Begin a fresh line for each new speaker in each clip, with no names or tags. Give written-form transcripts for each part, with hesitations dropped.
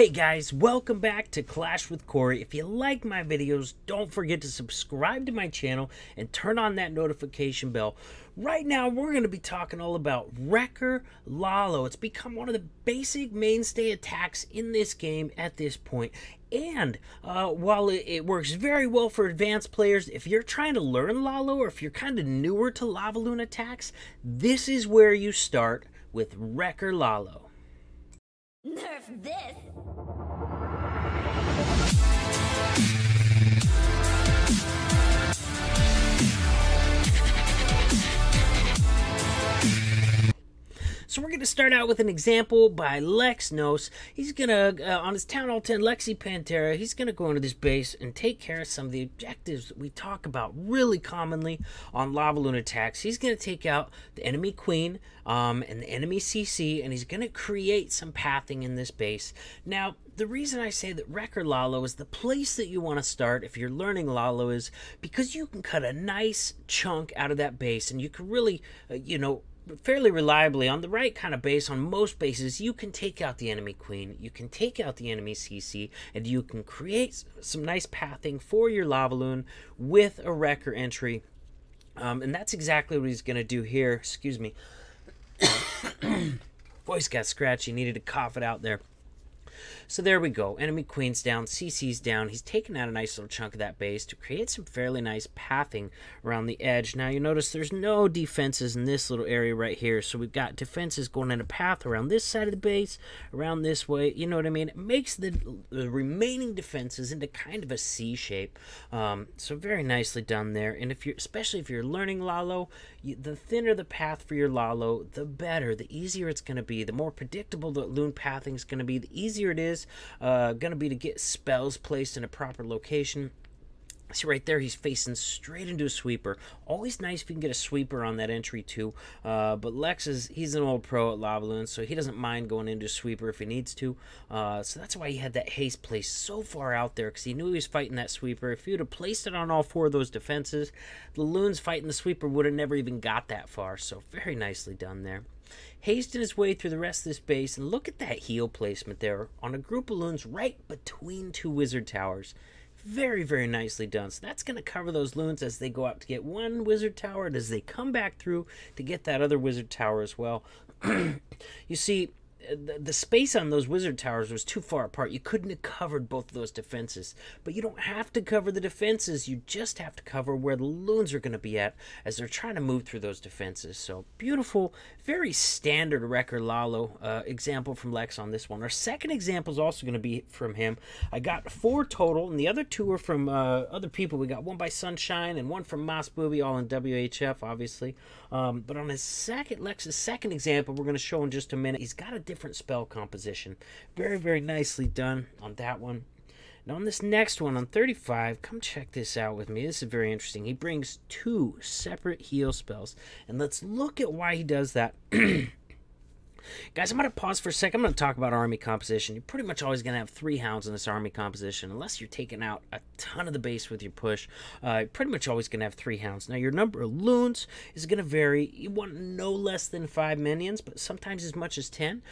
Hey guys, welcome back to Clash with Corey. If you like my videos, don't forget to subscribe to my channel and turn on that notification bell. Right now, we're going to be talking all about Wrecker Lalo. It's become one of the basic mainstay attacks in this game at this point. And while it works very well for advanced players, if you're trying to learn Lalo or if you're kind of newer to Lavaloon attacks, this is where you start with Wrecker Lalo.
Nerf this!
So we're going to start out with an example by Lexnos. He's going to, on his Town Hall 10 Lexi Pantera, he's going to go into this base and take care of some of the objectives that we talk about really commonly on Lavaloon attacks. He's going to take out the enemy queen and the enemy CC, and he's going to create some pathing in this base. Now, the reason I say that Wrecker Lalo is the place that you want to start if you're learning Lalo is because you can cut a nice chunk out of that base, and you can really, fairly reliably on the right kind of base, on most bases, you can take out the enemy queen, you can take out the enemy CC, and you can create some nice pathing for your Lavaloon with a Wrecker entry. And that's exactly what he's going to do here. Excuse me. Voice got scratchy, needed to cough it out there. So there we go. Enemy queen's down, CC's down. He's taken out a nice little chunk of that base to create some fairly nice pathing around the edge. Now you notice there's no defenses in this little area right here. So we've got defenses going in a path around this side of the base, around this way. You know what I mean? It makes the remaining defenses into kind of a C shape. So very nicely done there. And if you're, especially if you're learning Lalo, the thinner the path for your Lalo, the better, the easier it's going to be. The more predictable the loon pathing is going to be, the easier it is going to be to get spells placed in a proper location. See right there, he's facing straight into a sweeper. Always nice if you can get a sweeper on that entry too. But Lex he's an old pro at Lavaloon, so he doesn't mind going into a sweeper if he needs to. So that's why he had that haste placed so far out there, because he knew he was fighting that sweeper. If he would have placed it on all four of those defenses, the loons fighting the sweeper would have never even got that far. So very nicely done there. Hasting his way through the rest of this base, and look at that heal placement there on a group of loons right between two wizard towers. Very, very nicely done. So that's going to cover those loons as they go out to get one wizard tower, and as they come back through to get that other wizard tower as well. You see, the space on those wizard towers was too far apart. You couldn't have covered both of those defenses. But you don't have to cover the defenses. You just have to cover where the loons are going to be at as they're trying to move through those defenses. So beautiful, very standard Wrecker Lalo example from Lex on this one. Our second example is also going to be from him. I got 4 total, and the other 2 are from other people. We got one by Sunshine and one from Moss Booby, all in WHF, obviously. But on Lex's second example, we're going to show in just a minute, he's got a different spell composition. Very, very nicely done on that one. Now on this next one, on 35, come check this out with me. This is very interesting. He brings 2 separate heal spells, and let's look at why he does that. Guys, I'm going to pause for a second. I'm going to talk about army composition. You're pretty much always going to have 3 hounds in this army composition, unless you're taking out a ton of the base with your push. You're pretty much always going to have 3 hounds. Now, your number of loons is going to vary. You want no less than 5 minions, but sometimes as much as 10.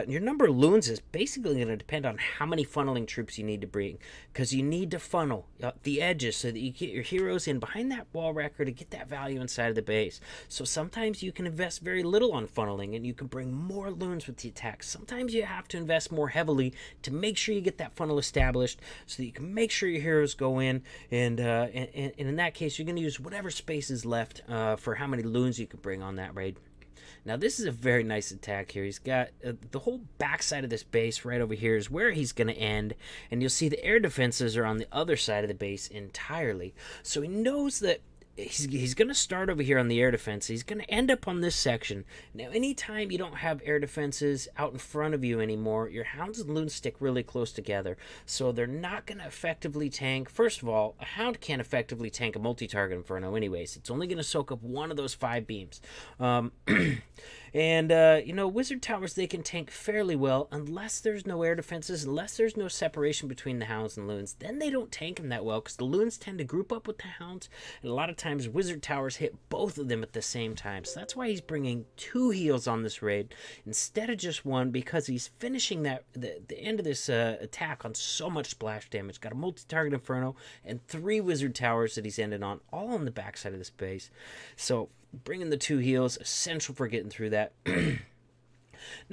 Your number of loons is basically going to depend on how many funneling troops you need to bring, because you need to funnel the edges so that you get your heroes in behind that wall wrecker to get that value inside of the base. So sometimes you can invest very little on funneling, and you can bring more loons with the attacks. Sometimes you have to invest more heavily to make sure you get that funnel established so that you can make sure your heroes go in, and in that case you're going to use whatever space is left for how many loons you can bring on that raid. Now this is a very nice attack here. He's got the whole backside of this base right over here is where he's going to end, and you'll see the air defenses are on the other side of the base entirely. So he knows that he's going to start over here on the air defense. He's going to end up on this section. Now, anytime you don't have air defenses out in front of you anymore, your hounds and loons stick really close together. So they're not going to effectively tank. First of all, a hound can't effectively tank a multi-target inferno anyways. It's only going to soak up one of those 5 beams. And, you know, wizard towers, they can tank fairly well unless there's no air defenses, unless there's no separation between the hounds and loons. Then they don't tank them that well because the loons tend to group up with the hounds, and a lot of times wizard towers hit both of them at the same time. So that's why he's bringing 2 heals on this raid instead of just 1, because he's finishing the end of this attack on so much splash damage. Got a multi-target Inferno and 3 wizard towers that he's ended on, all on the backside of this base. So bringing the 2 heals, essential for getting through that.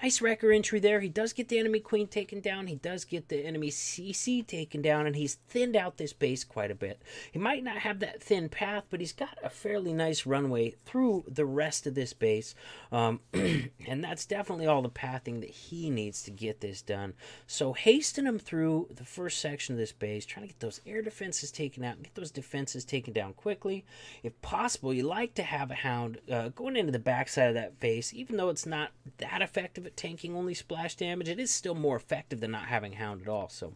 Nice wrecker entry there. He does get the enemy queen taken down. He does get the enemy CC taken down, and he's thinned out this base quite a bit. He might not have that thin path, but he's got a fairly nice runway through the rest of this base. And that's definitely all the pathing that he needs to get this done. So hasting him through the first section of this base, trying to get those air defenses taken out and get those defenses taken down quickly. If possible, you like to have a hound going into the backside of that base, even though it's not that effective at tanking only splash damage. It is still more effective than not having hound at all. So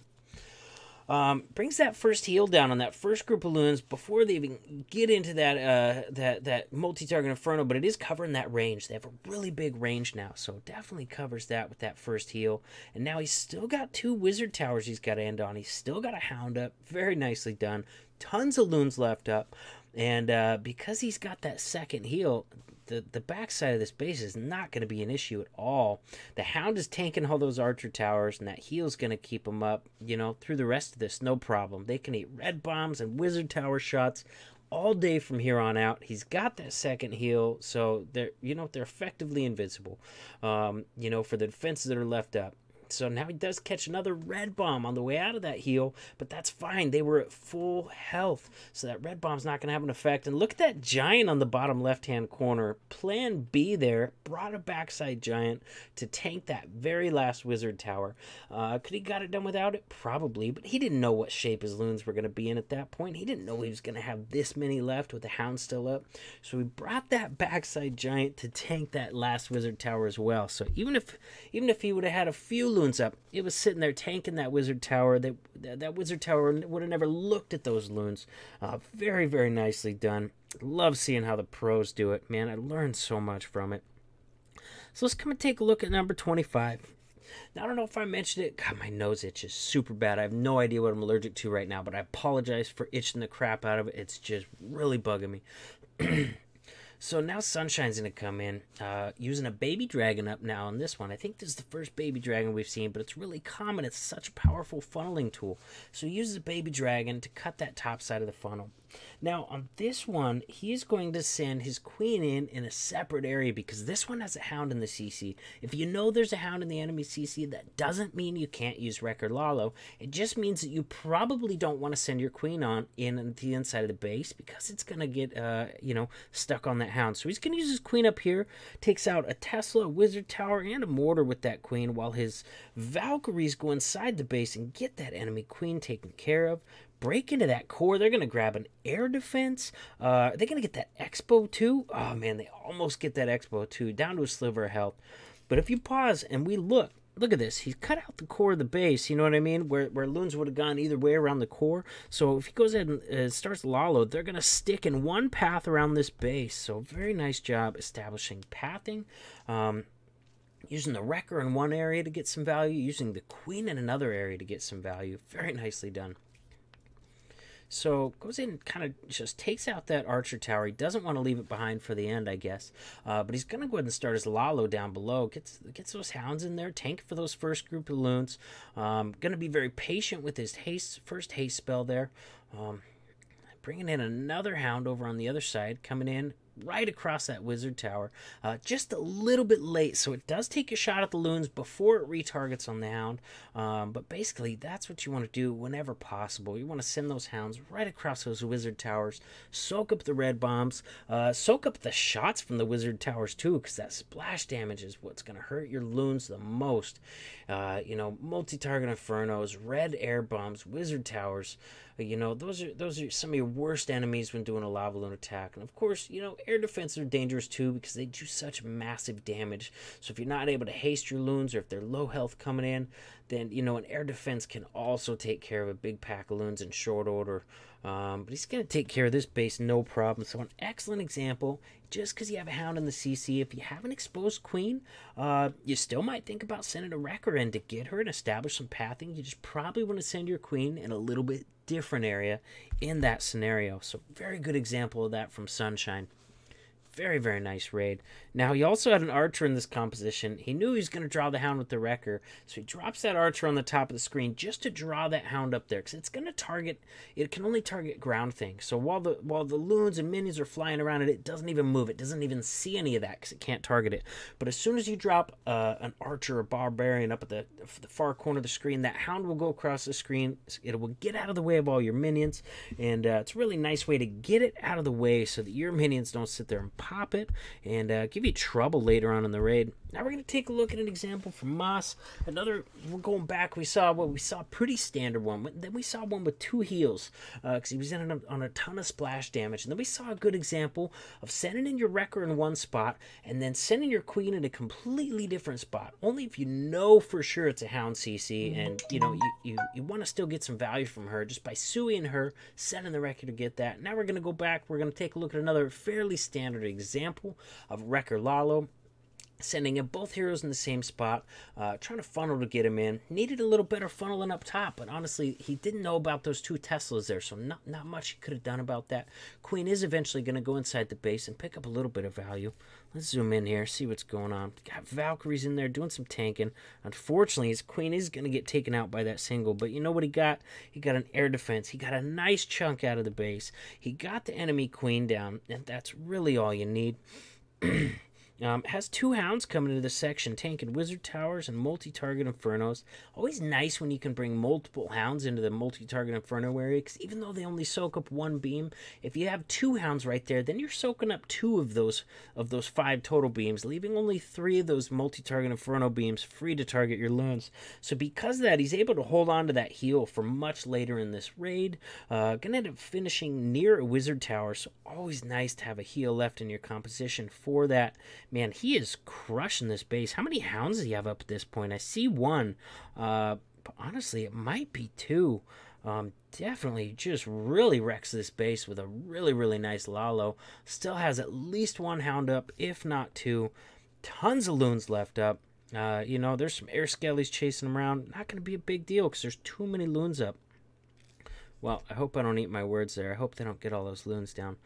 brings that first heal down on that first group of loons before they even get into that multi-target Inferno, but it is covering that range. They have a really big range now, so definitely covers that with that first heal. And now he's still got 2 wizard towers he's got to end on. He's still got a hound up. Very nicely done. Tons of loons left up. And because he's got that second heal, the backside of this base is not going to be an issue at all. The hound is tanking all those archer towers, and that heal's going to keep them up, you know, through the rest of this, no problem. They can eat red bombs and wizard tower shots all day from here on out. He's got that second heal, so they're effectively invincible, you know, for the defenses that are left up. So now he does catch another red bomb on the way out of that heal, but that's fine. They were at full health, so that red bomb's not going to have an effect. And look at that giant on the bottom left-hand corner. Plan B there, brought a backside giant to tank that very last wizard tower. Could he got it done without it? Probably, but he didn't know what shape his loons were going to be in at that point. He didn't know he was going to have this many left with the hound still up. So he brought that backside giant to tank that last wizard tower as well. So even if he would have had a few loons up, it was sitting there tanking that wizard tower. That wizard tower would have never looked at those loons. Very, very nicely done. Love seeing how the pros do it, man. I learned so much from it. So let's come and take a look at number 25. Now, I don't know if I mentioned it. God, my nose itches super bad. I have no idea what I'm allergic to right now, but I apologize for itching the crap out of it. It's just really bugging me. So now Sunshine's going to come in, using a baby dragon up now on this one. I think this is the first baby dragon we've seen, but it's really common. It's such a powerful funneling tool. So he uses a baby dragon to cut that top side of the funnel. Now, on this one, he's going to send his queen in a separate area because this one has a hound in the CC. If you know there's a hound in the enemy CC, that doesn't mean you can't use Wreck or Lalo. It just means that you probably don't want to send your queen on in the inside of the base because it's going to get, stuck on that hound. So he's going to use his queen up here, takes out a Tesla, a wizard tower, and a mortar with that queen, while his Valkyries go inside the base and get that enemy queen taken care of. Break into that core. They're going to grab an air defense. They're going to get that Expo too. Oh, man, they almost get that Expo too, down to a sliver of health. But if you pause and we look at this. He's cut out the core of the base, you know what I mean? Where loons would have gone either way around the core. So if he goes ahead and starts Lalo, they're going to stick in one path around this base. So very nice job establishing pathing. Using the Wrecker in one area to get some value. Using the Queen in another area to get some value. Very nicely done. So goes in and kind of just takes out that archer tower. He doesn't want to leave it behind for the end, I guess. But he's going to go ahead and start his Lalo down below. Gets those hounds in there. Tank for those first group of loons. Going to be very patient with his first haste spell there. Bringing in another hound over on the other side. Coming in right across that wizard tower. Just a little bit late, so it does take a shot at the loons before it retargets on the hound. But basically, that's what you want to do whenever possible. You want to send those hounds right across those wizard towers, soak up the red bombs, soak up the shots from the wizard towers too, because that splash damage is what's going to hurt your loons the most. Multi-target infernos, red air bombs, wizard towers. Those are some of your worst enemies when doing a Lavaloon attack. And of course, air defenses are dangerous too because they do such massive damage. So if you're not able to haste your loons, or if they're low health coming in, then, you know, an air defense can also take care of a big pack of loons in short order. But he's going to take care of this base no problem. So an excellent example, just because you have a hound in the CC, if you have an exposed queen, you still might think about sending a wrecker in to get her and establish some pathing. You just probably want to send your queen in a little bit different area in that scenario. So very good example of that from Sunshine. Very, very nice raid. Now, he also had an archer in this composition. He knew he was going to draw the hound with the wrecker, so he drops that archer on the top of the screen just to draw that hound up there, because it's going to target, it can only target ground things. So while the loons and minions are flying around it doesn't even move. It doesn't even see any of that because it can't target it. But as soon as you drop an archer or barbarian up at the far corner of the screen, that hound will go across the screen. It will get out of the way of all your minions, and it's a really nice way to get it out of the way so that your minions don't sit there and pop it and give you trouble later on in the raid. Now we're going to take a look at an example from Moss. We're going back, we saw a pretty standard one. Then we saw one with 2 heals because he was in on a ton of splash damage. And then we saw a good example of sending in your wrecker in one spot and then sending your queen in a completely different spot. Only if you know for sure it's a hound CC and you know you want to still get some value from her just by suing her, sending the wrecker to get that. Now we're going to go back. We're going to take a look at another fairly standard example of Wrecker Lalo. Sending in both heroes in the same spot, trying to funnel to get him in. Needed a little better funneling up top, but honestly, he didn't know about those 2 Teslas there, so not much he could have done about that. Queen is eventually going to go inside the base and pick up a little bit of value. Let's zoom in here, see what's going on. Got Valkyries in there doing some tanking. Unfortunately, his queen is going to get taken out by that single, but you know what he got? He got an air defense. He got a nice chunk out of the base. He got the enemy queen down, and that's really all you need. Has 2 hounds coming into this section, tanking wizard towers and multi-target infernos. Always nice when you can bring multiple hounds into the multi-target inferno area, because even though they only soak up 1 beam, if you have 2 hounds right there, then you're soaking up 2 of those 5 total beams, leaving only 3 of those multi-target inferno beams free to target your loons. So because of that, he's able to hold on to that heal for much later in this raid. Gonna end up finishing near a wizard tower, so always nice to have a heal left in your composition for that. Man, he is crushing this base. How many hounds does he have up at this point? I see 1. But honestly, it might be 2. Definitely just really wrecks this base with a really, really nice Lalo. Still has at least 1 hound up, if not 2. Tons of loons left up. You know, there's some air skellies chasing him around. Not going to be a big deal because there's too many loons up. Well, I hope I don't eat my words there. I hope they don't get all those loons down.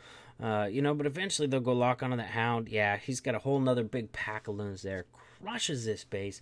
You know, but eventually they'll go lock onto that hound. Yeah, he's got a whole nother big pack of loons there. Crushes this base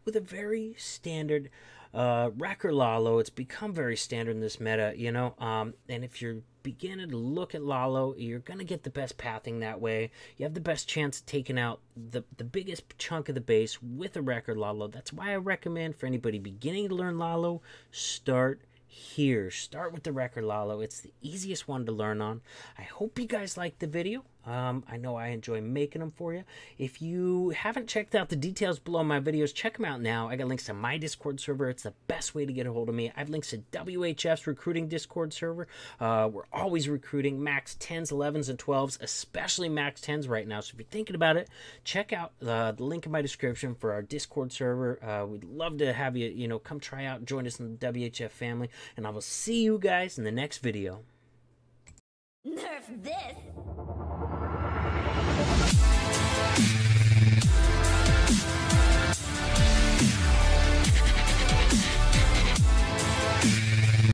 with a very standard Wrecker Lalo. It's become very standard in this meta, you know. And if you're beginning to look at Lalo, you're going to get the best pathing that way. You have the best chance of taking out the biggest chunk of the base with a Wrecker Lalo. That's why I recommend for anybody beginning to learn Lalo, start here. Start with the Wrecker Lalo. It's the easiest one to learn on. I hope you guys liked the video. I know I enjoy making them for you. If you haven't checked out the details below my videos, check them out now. I got links to my Discord server. It's the best way to get a hold of me. I have links to WHF's recruiting Discord server. We're always recruiting max 10s, 11s, and 12s, especially max 10s right now. So if you're thinking about it, check out the link in my description for our Discord server. We'd love to have you, you know, come try out, join us in the WHF family, and I will see you guys in the next video.
Nerf this!